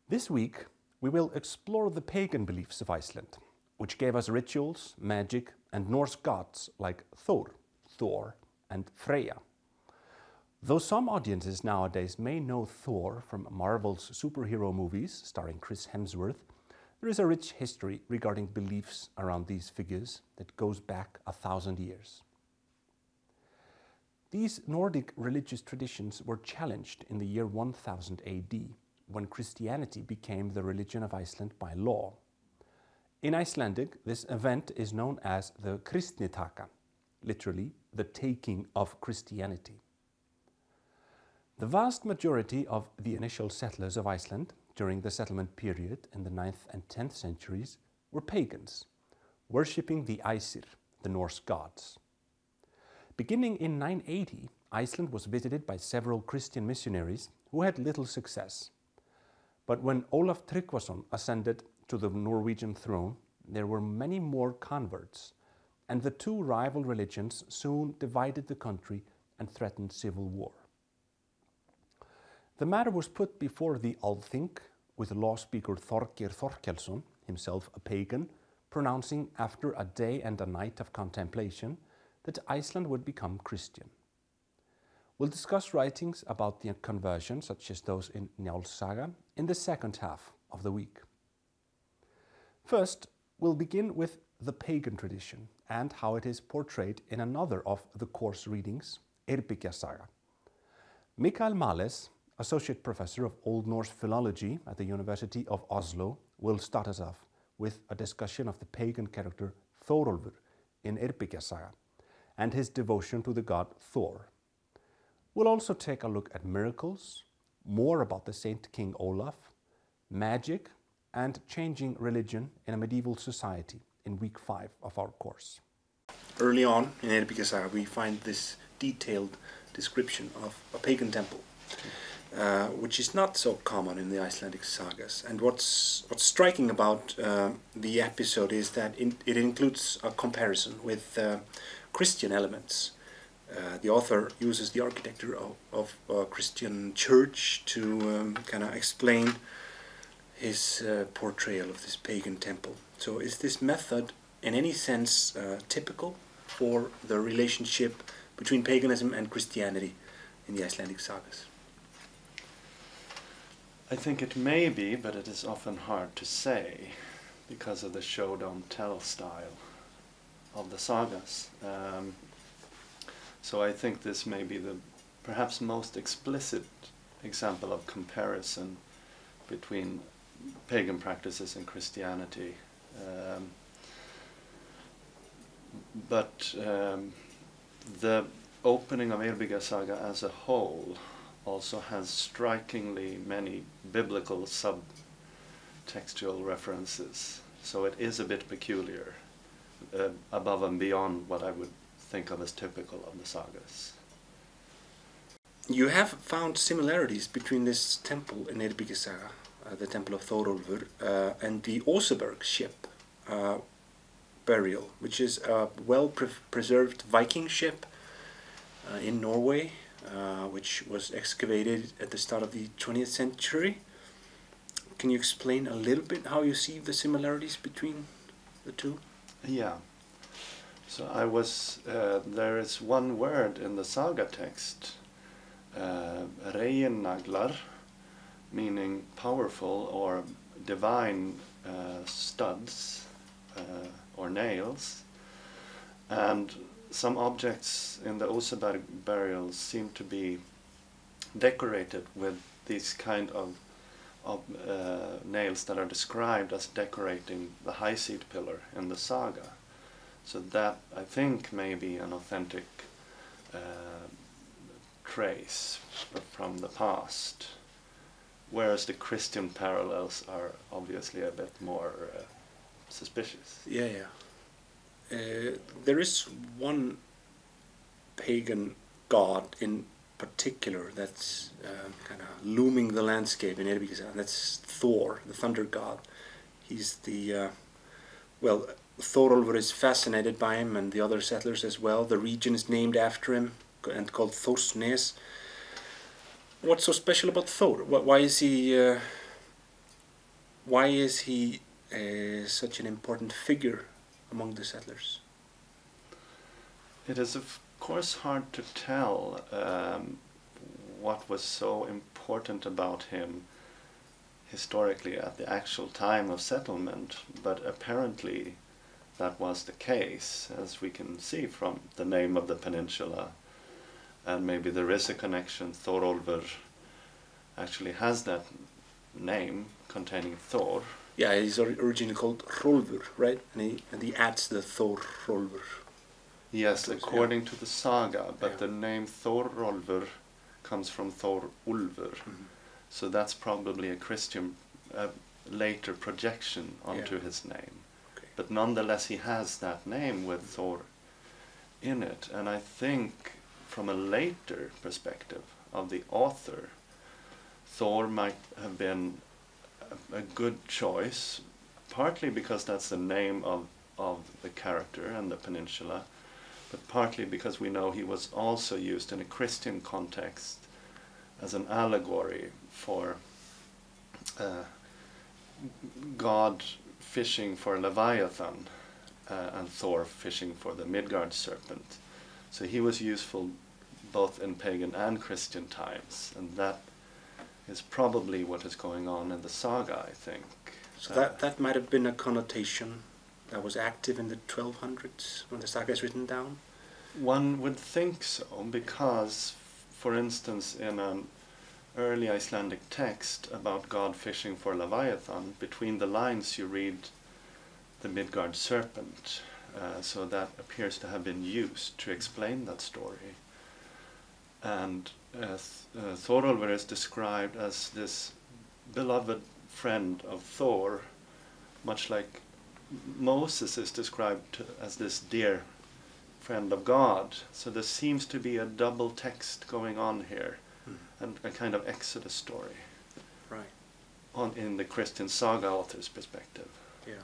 This week, we will explore the pagan beliefs of Iceland, which gave us rituals, magic, and Norse gods like Thor, and Freyja. Though some audiences nowadays may know Thor from Marvel's superhero movies starring Chris Hemsworth, there is a rich history regarding beliefs around these figures that goes back 1,000 years. These Nordic religious traditions were challenged in the year 1000 AD, when Christianity became the religion of Iceland by law. In Icelandic, this event is known as the Kristnitaka, literally the taking of Christianity. The vast majority of the initial settlers of Iceland during the settlement period in the 9th and 10th centuries were pagans, worshipping the Aesir, the Norse gods. Beginning in 980, Iceland was visited by several Christian missionaries who had little success. But when Olaf Tryggvason ascended to the Norwegian throne, there were many more converts, and the two rival religions soon divided the country and threatened civil war. The matter was put before the Althing, with law speaker Þorgeir Þorkelsson, himself a pagan, pronouncing after a day and a night of contemplation that Iceland would become Christian. We'll discuss writings about the conversion, such as those in Njáls Saga, in the second half of the week. First, we'll begin with the pagan tradition and how it is portrayed in another of the course readings, Eyrbyggja Saga. Mikael Males, Associate Professor of Old Norse Philology at the University of Oslo, will start us off with a discussion of the pagan character Þórólfur in Eyrbyggja Saga and his devotion to the god Thor. We'll also take a look at miracles, more about the Saint King Olaf, magic, and changing religion in a medieval society in week 5 of our course. Early on in Eyrbyggja Saga, we find this detailed description of a pagan temple, which is not so common in the Icelandic sagas. And what's striking about the episode is that it includes a comparison with Christian elements. The author uses the architecture of a Christian church to kind of explain his portrayal of this pagan temple. So is this method in any sense typical for the relationship between paganism and Christianity in the Icelandic sagas? I think it may be, but it is often hard to say because of the show-don't-tell style of the sagas. So I think this may be the perhaps most explicit example of comparison between pagan practices and Christianity. But the opening of Eyrbyggja Saga as a whole also has strikingly many biblical subtextual references. So it is a bit peculiar, above and beyond what I would think of as typical of the sagas. You have found similarities between this temple in Eyrbyggja Saga, the temple of Þórólfur, and the Oseberg ship burial, which is a well-preserved Viking ship in Norway, which was excavated at the start of the 20th century. Can you explain a little bit how you see the similarities between the two? Yeah. So I was, there is one word in the saga text, Reyinaglar, meaning powerful or divine studs or nails, and some objects in the Oseberg burials seem to be decorated with these kind of nails that are described as decorating the high seat pillar in the saga. So that, I think, may be an authentic trace from the past, whereas the Christian parallels are obviously a bit more suspicious. Yeah, yeah. There is one pagan god in particular that's kind of looming the landscape in Eyrbyggja Saga, and that's Thor, the thunder god. He's the, well, Þórólfur is fascinated by him, and the other settlers as well. The region is named after him and called Þórsnes. What's so special about Thor? Why is he why is he such an important figure among the settlers? It is of course hard to tell what was so important about him historically at the actual time of settlement, but apparently that was the case, as we can see from the name of the peninsula. And maybe there is a connection. Thorolfur actually has that name containing Thor. Yeah, he's originally called Hrolfur, right? And he adds the Thorolfur. Yes, according to the saga, but Yeah. the name Thorolfur comes from Thorulfur. Mhm. So that's probably a Christian later projection onto Yeah. his name. Okay. But nonetheless, he has that name with Thor in it. And I think from a later perspective of the author, Thor might have been a good choice, partly because that's the name of the character and the peninsula, but partly because we know he was also used in a Christian context as an allegory for God fishing for Leviathan and Thor fishing for the Midgard serpent. So he was useful both in pagan and Christian times, and that is probably what is going on in the saga, I think. So that might have been a connotation that was active in the 1200s when the saga is written down? One would think so, because, for instance, in an early Icelandic text about God fishing for Leviathan, between the lines you read the Midgard serpent, so that appears to have been used to explain that story. And Thorolfur is described as this beloved friend of Thor, much like Moses is described as this dear friend of God. So there seems to be a double text going on here, and a kind of Exodus story, Right. in the Christian saga author's perspective. Yeah.